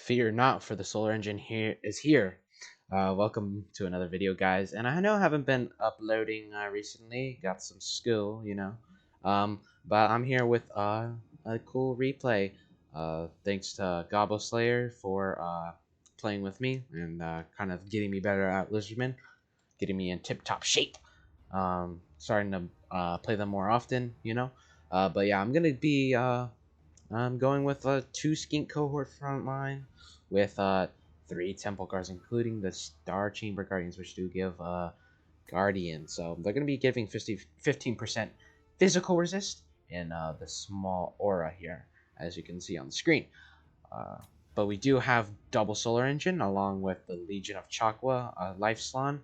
Fear not, for the solar engine here is here. Welcome to another video, guys. And I know I haven't been uploading recently. Got some school, but I'm here with a cool replay. Thanks to Gobble Slayer for playing with me and kind of getting me better at Lizardmen, getting me in tip-top shape. Starting to play them more often, but yeah, I'm gonna be I'm going with a 2 skink cohort front line with 3 temple guards, including the Star Chamber Guardians, which do give Guardian. So they're going to be giving 15% physical resist in the small aura here, as you can see on the screen. Uh, but we do have double solar engine along with the Legion of Chakwa life slon,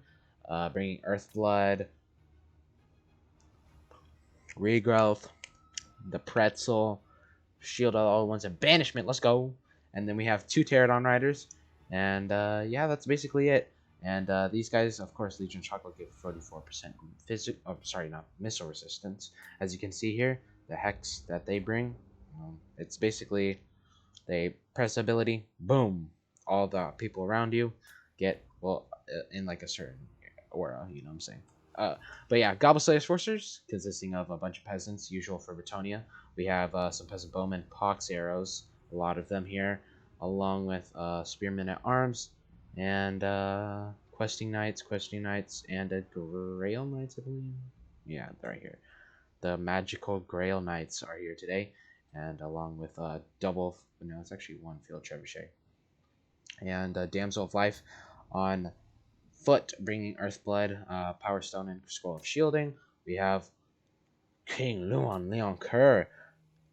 bringing Earthblood, Regrowth, the Pretzel, Shield all the ones, and Banishment. Let's go. And then we have 2 Pterodon Riders. And yeah, that's basically it. And these guys, of course, Legion Chocolate give 44% missile resistance. As you can see here, the hex that they bring, it's basically they press ability, boom, all the people around you get, well, in like a certain aura, you know what I'm saying? But yeah, Gobble Slayer's Forcers, consisting of a bunch of peasants, usual for Brettonia. We have some peasant bowmen, pox arrows, a lot of them here, along with spearmen at arms, and questing knights, and a grail knights, I believe. Yeah, they're right here. The magical grail knights are here today, and along with no, it's actually 1 field trebuchet, and damsel of life on foot, bringing Earthblood, Power Stone, and Scroll of Shielding. We have King Leon Kerr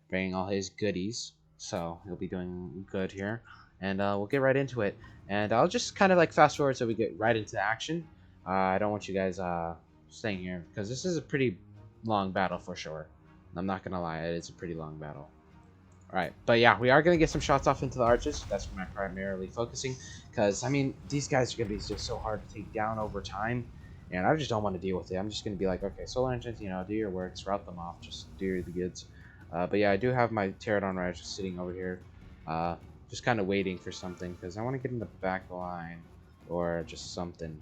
bringing all his goodies, so he'll be doing good here. And we'll get right into it. And I'll just kind of like fast forward so we get right into action. I don't want you guys staying here because this is a pretty long battle for sure. I'm not gonna lie, it's a pretty long battle. Alright, but yeah, we are going to get some shots off into the archers. That's where I'm primarily focusing. Because, I mean, these guys are going to be just so hard to take down over time. And I just don't want to deal with it. I'm just going to be like, okay, solar engines, do your works, route them off, just do the goods. But yeah, I do have my Pterodon Riders just sitting over here. Just kind of waiting for something. Because I want to get in the back line. Or just something.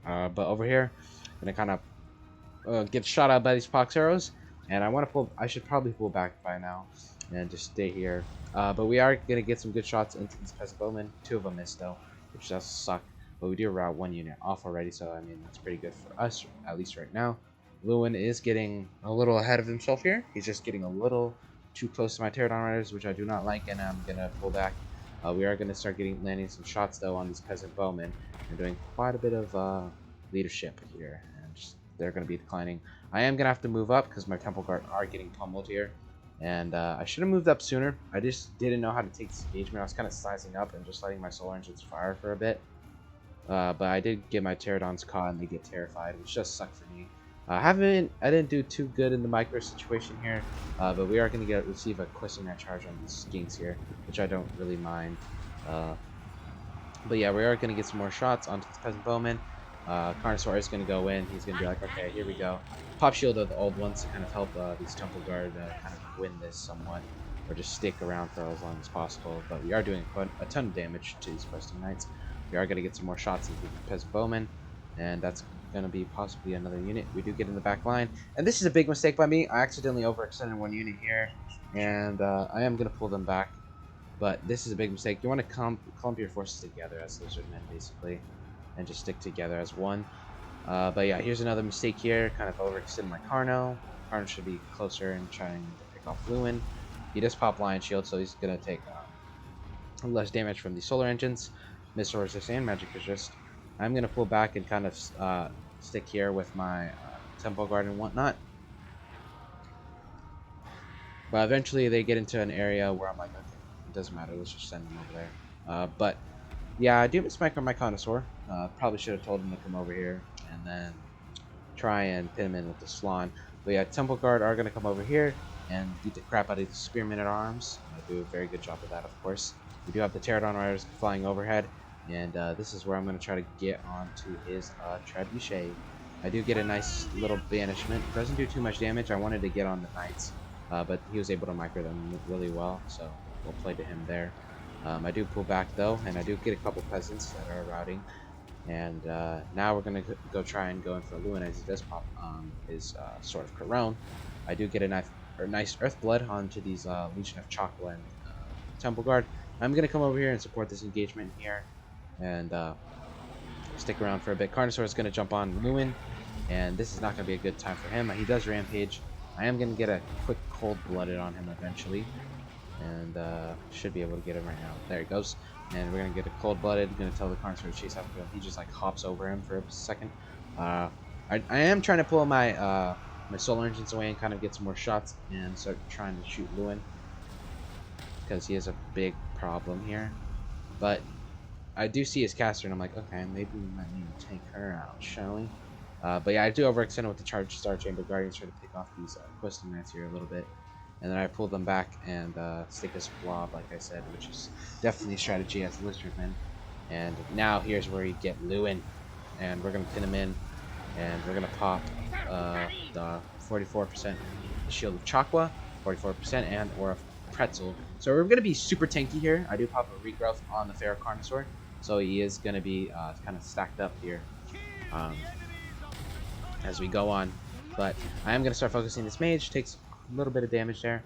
But over here, I'm going to kind of get shot out by these pox arrows. And I should probably pull back by now. And just stay here. But we are going to get some good shots into these peasant bowmen. 2 of them missed though, which does suck. But we do route 1 unit off already, so I mean, that's pretty good for us, at least right now. Lewin is getting a little ahead of himself here. He's just getting a little too close to my Pterodon Riders, which I do not like, and I'm going to pull back. We are going to start landing some shots though on these peasant bowmen. They're doing quite a bit of leadership here, and they're going to be declining. I am going to have to move up because my Temple Guard are getting pummeled here. And I should have moved up sooner. I just didn't know how to take this engagement. I was kind of sizing up and just letting my solar engines fire for a bit. But I did get my Pterodons caught and they get terrified, which just sucked for me. I didn't do too good in the micro situation here, but we are going to receive a questing night charge on these skinks here, which I don't really mind. But yeah, we are going to get some more shots onto the peasant bowman. Carnosaur is going to go in. He's going to be like, okay, here we go. Pop shield of the old ones to kind of help these temple guard kind of win this somewhat, or just stick around for as long as possible. But we are doing a ton of damage to these questing knights. We are going to get some more shots into the peasant bowman, and that's going to be possibly another unit. We do get in the back line, and this is a big mistake by me. I accidentally overextended 1 unit here, and I am going to pull them back. But this is a big mistake. You want to clump your forces together as Lizardmen, basically, and just stick together as one. But yeah, here's another mistake here. Kind of overextend my Carno. Carno should be closer and trying to pick off Lewin. He does pop Lion Shield, so he's going to take less damage from the solar engines. Missile resist and magic resist. I'm going to pull back and kind of stick here with my Temple Guard and whatnot. But eventually they get into an area where I'm like, okay, it doesn't matter. Let's just send them over there. But yeah, I do miss my Connoisseur. Probably should have told him to come over here and then try and pin him in with the Slon. But yeah, Temple Guard are going to come over here and beat the crap out of the Spearmen at arms. I do a very good job of that, of course. We do have the Pterodon Riders flying overhead, and this is where I'm going to try to get onto his Trebuchet. I do get a nice little banishment. Doesn't do too much damage. I wanted to get on the Knights, but he was able to micro them really well, so we'll play to him there. I do pull back though, and I do get a couple peasants that are routing. And now we're gonna go try and go in for Lewin as he does pop his Sword of Corone. I do get a nice Earth Blood onto these Legion of Chakra and Temple Guard. I'm gonna come over here and support this engagement here, and stick around for a bit. Carnosaur is gonna jump on Lewin, and this is not gonna be a good time for him. He does rampage. I am gonna get a quick cold-blooded on him eventually, and should be able to get him right now. There he goes. And we're gonna get a cold-blooded. Gonna tell the Carnosaur to chase after him. He just like hops over him for a second. I am trying to pull my my solar engines away and kind of get some more shots and start trying to shoot Lewin, because he has a big problem here. But I do see his caster, and I'm like, okay, maybe we might need to take her out, shall we? But yeah, I do overextend with the Charged Star Chamber Guardians, try to pick off these Questing Knights here a little bit. And then I pull them back and stick this blob, like I said, which is definitely a strategy as Lizardmen. And now here's where you get Lewin. And we're going to pin him in. And we're going to pop the 44% Shield of Chakra, 44%, and Aura of Pretzel. So we're going to be super tanky here. I do pop a Regrowth on the Pharaoh Carnosaur. So he is going to be kind of stacked up here as we go on. But I am going to start focusing this mage. Takes a little bit of damage there,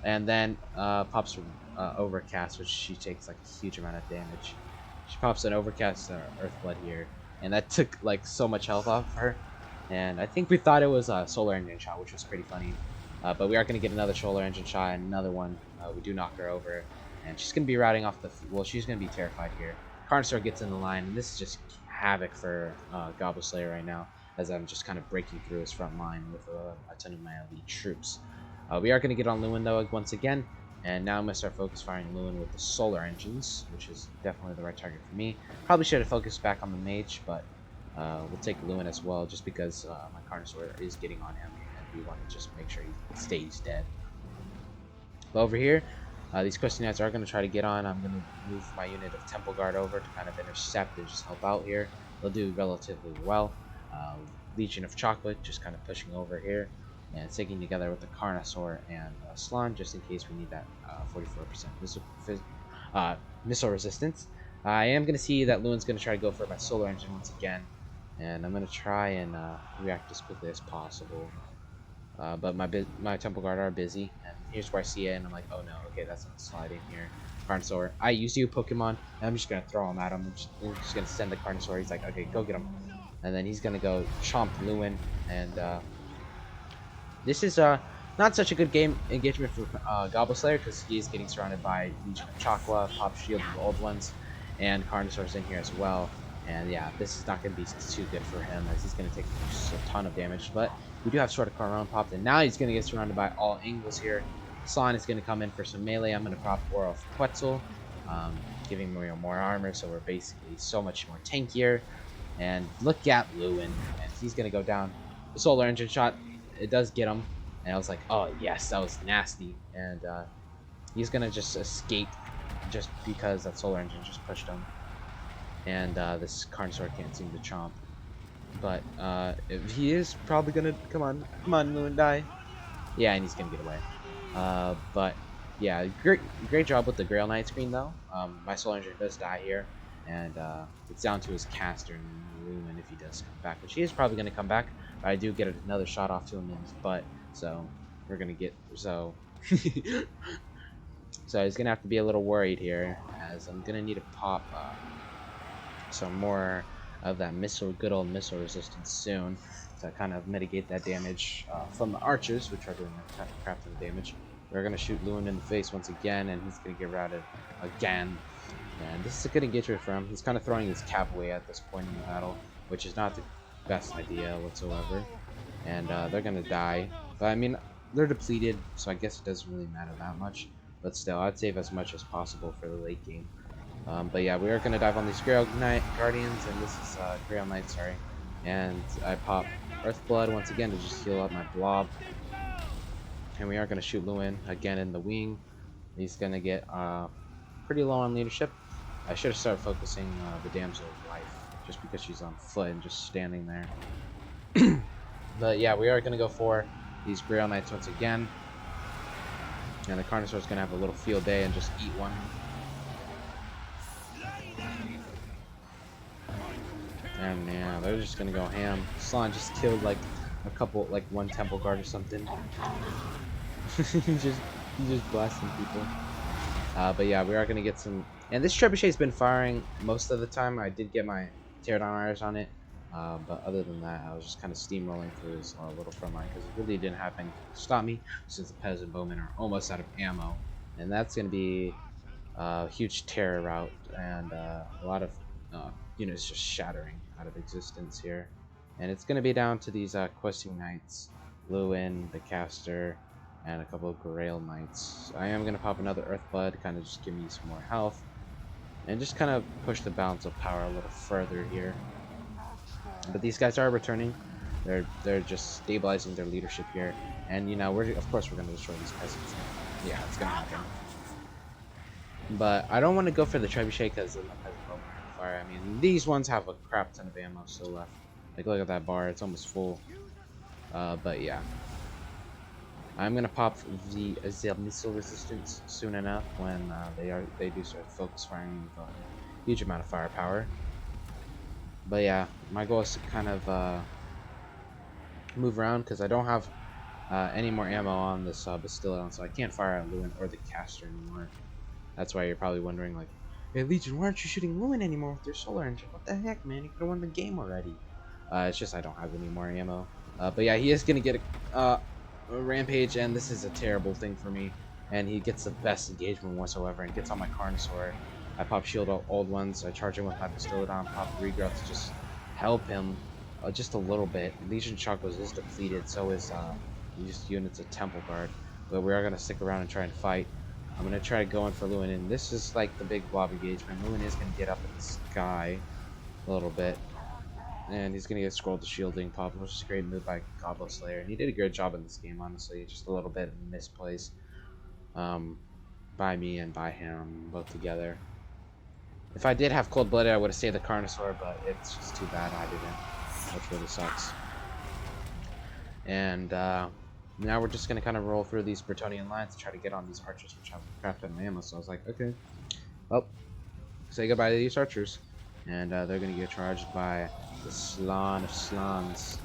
and then pops Overcast, which she takes like a huge amount of damage. She pops an Overcast Earthblood here, and that took like so much health off of her. And I think we thought it was a Solar Engine shot, which was pretty funny. But we are going to get another Solar Engine shot and another one. We do knock her over, and she's going to be routing off the. Well, she's going to be terrified here. Carnosaur gets in the line, and this is just havoc for Gobble Slayer right now, as I'm just kind of breaking through his front line with a ton of my elite troops. We are going to get on Lewin though once again, and now I'm going to start focus firing Lewin with the solar engines, which is definitely the right target for me. Probably should have focused back on the mage, but we'll take Lewin as well, just because my Carnosaur is getting on him, and we want to just make sure he stays dead. But over here, these Questing Knights are going to try to get on. I'm going to move my unit of Temple Guard over to kind of intercept and just help out here. They'll do relatively well. Legion of Chocolate just kind of pushing over here and sticking together with the Carnosaur and Slan, just in case we need that 44% missile resistance. I am going to see that Lewin's going to try to go for my solar engine once again, and I'm going to try and react as quickly as possible. But my Temple Guard are busy, and here's where I see it, and I'm like, oh no, okay, that's not sliding here. Carnosaur, I use you Pokemon, and I'm just going to throw him at him. I'm just going to send the Carnosaur. He's like, okay, go get him. And then he's going to go chomp Lewin, and this is not such a good game engagement for Gobble Slayer, because he is getting surrounded by Legion of Chakra, Pop Shield of the old ones, and Carnosaur's in here as well. And yeah, this is not going to be too good for him, as he's going to take a ton of damage. But we do have Sword of Corone popped, and now he's going to get surrounded by all angles here. Slan is going to come in for some melee. I'm going to pop Aura of Quetzal, giving me more armor, so we're basically so much more tankier. And look at Lewin, and he's going to go down. The Solar Engine shot, it does get him, and I was like, oh yes, that was nasty. And he's going to just escape just because that Solar Engine just pushed him. And this Carnosaur can't seem to chomp. But if he is probably going to... Come on, Lewin, die. Yeah, and he's going to get away. But yeah, great job with the Grail Knight screen, though. My Solar Engine does die here. And it's down to his caster and Lewin if he does come back, which he is probably going to come back. But I do get another shot off to him in his butt, so we're going to get... So he's going to have to be a little worried here, as I'm going to need to pop some more of that good old missile resistance soon, to kind of mitigate that damage from the archers, which are doing a crap ton of damage. We're going to shoot Lewin in the face once again, and he's going to get routed again. And this is a good engagement for him. He's kind of throwing his cap away at this point in the battle, which is not the best idea whatsoever. And they're going to die. But I mean, they're depleted, so I guess it doesn't really matter that much. But still, I'd save as much as possible for the late game. But yeah, we are going to dive on these Grail Knight Guardians, and this is Grail Knight, sorry. And I pop Earthblood once again to just heal up my blob. And we are going to shoot Lewin again in the wing. He's going to get pretty low on leadership. I should have started focusing the Damsel of Life, just because she's on foot and just standing there. But yeah, we are going to go for these Grail Knights once again. And the Carnosaur is going to have a little field day and just eat one. And yeah, they're just gonna go ham. Slan just killed like a couple, like one temple guard or something. he's just blasting people. But yeah, we are gonna get some. And this trebuchet's been firing most of the time. I did get my teardown riders on it, but other than that, I was just kind of steamrolling through his little front line because it really didn't have anything to stop me since the peasant bowmen are almost out of ammo, and that's gonna be a huge terror route and a lot of units just shattering out of existence here. And it's gonna be down to these questing knights, Lewin, the caster, and a couple of Grail Knights. I am going to pop another Earthblood, kind of just give me some more health, and just kind of push the balance of power a little further here. But these guys are returning. They're just stabilizing their leadership here, and you know of course we're going to destroy these peasants. Yeah, it's going to happen. But I don't want to go for the trebuchet because of the peasant bowmen fire. I mean, these ones have a crap ton of ammo still left. Like look at that bar, it's almost full. But yeah. I'm gonna pop the missile resistance soon enough when they do start focus firing with a huge amount of firepower. But yeah, my goal is to kind of move around because I don't have any more ammo on this Bastillon, so I can't fire at Lewin or the caster anymore. That's why you're probably wondering, like, hey Legion, why aren't you shooting Lewin anymore with your solar engine? What the heck, man? You could have won the game already. It's just I don't have any more ammo. But yeah, he is gonna get a rampage, and this is a terrible thing for me. And he gets the best engagement whatsoever and gets on my Carnosaur. I pop shield all old ones. I charge him with my Bastillodon, pop regrowth to just help him just a little bit. Legion Chakras is depleted, so is just units of Temple Guard. But we are gonna stick around and try and fight. I'm gonna try to go in for Lewin, and this is like the big blob engagement. Lewin is gonna get up in the sky a little bit, and he's gonna get scrolled to shielding pop, which is a great move by Gobbo Slayer. And he did a good job in this game, honestly. Just a little bit misplaced by me and by him both together. If I did have Cold Blooded, I would have saved the Carnosaur, but it's just too bad I didn't, which really sucks. And now we're just gonna kind of roll through these Brettonian lines to try to get on these archers, which have a crap ton of ammo. So I was like, okay, well, say goodbye to these archers, and they're gonna get charged by the Slan of Slans,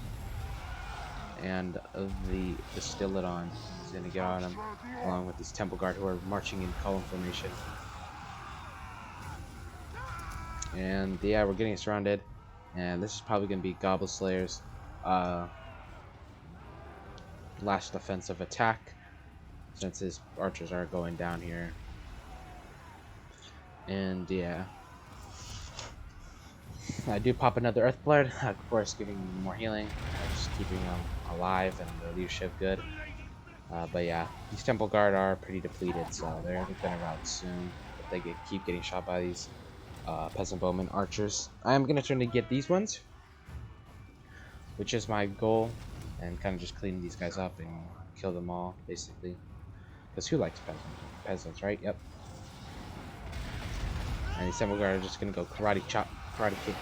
and the Bastillodon is gonna get on them, along with these Temple Guard who are marching in column formation. And yeah, we're getting surrounded, and this is probably gonna be Gobble Slayer's last offensive attack, since his archers are going down here. And yeah, I do pop another Earthblood, of course giving me more healing, just keeping them alive and the leadership good. But yeah, these Temple Guard are pretty depleted, so they're gonna rout soon if they keep getting shot by these Peasant Bowman archers. I am gonna try to get these ones, which is my goal, and kind of just clean these guys up and kill them all, basically. Because who likes peasants, right? Yep. And these Temple Guard are just gonna go karate chop, karate kick,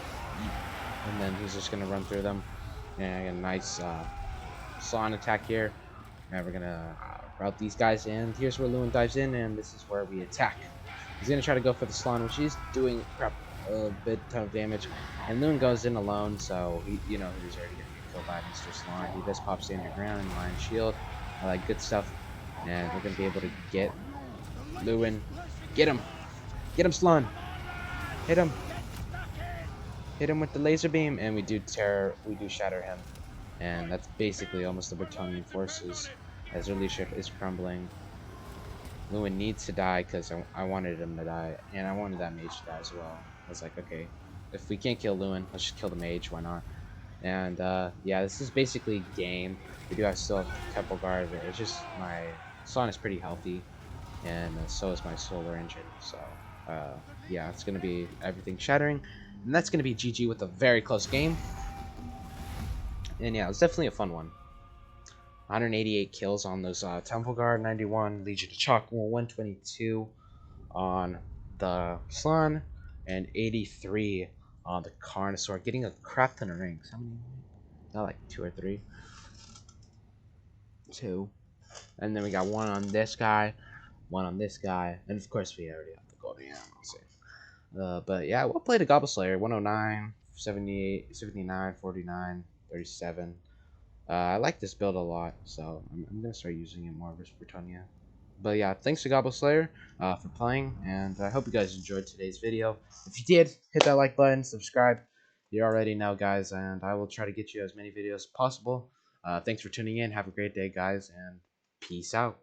and then he's just gonna run through them. And a nice Slan attack here. And we're gonna route these guys in. Here's where Lewin dives in, and this is where we attack. He's gonna try to go for the Slan, which he's doing a ton of damage. And Lewin goes in alone, so he, you know, he's already gonna get killed by Mr. Slan. He does pop stand your ground and Lion Shield, all that good stuff. And we're gonna be able to get Lewin. Get him! Get him, Slan! Hit him! Hit him with the laser beam, and we do shatter him. And that's basically almost the Brettonian forces, as their leadership is crumbling. Lewin needs to die because I wanted him to die, and I wanted that mage to die as well. I was like, okay, if we can't kill Lewin, let's just kill the mage, why not? And yeah, this is basically game. We do still have Temple Guard. It's just my Slan is pretty healthy, and so is my solar engine. So yeah, it's gonna be everything shattering, and that's gonna be GG with a very close game. And yeah, it's definitely a fun one. 188 kills on those Temple Guard, 91 Legion of Chalk, 122 on the Slan, and 83 on the Carnosaur, getting a crap ton of rings. How many? Not like 2 or 3. 2. And then we got 1 on this guy, 1 on this guy, and of course we already have the golden arrow. But yeah, we'll play the Gobble Slayer, 109 78, 79, 49, 37. I like this build a lot, so I'm gonna start using it more versus Brettonia. But yeah, thanks to Gobble Slayer for playing, and I hope you guys enjoyed today's video. If you did, hit that like button, subscribe. You already know, guys, and I will try to get you as many videos as possible. Thanks for tuning in. Have a great day, guys, and peace out.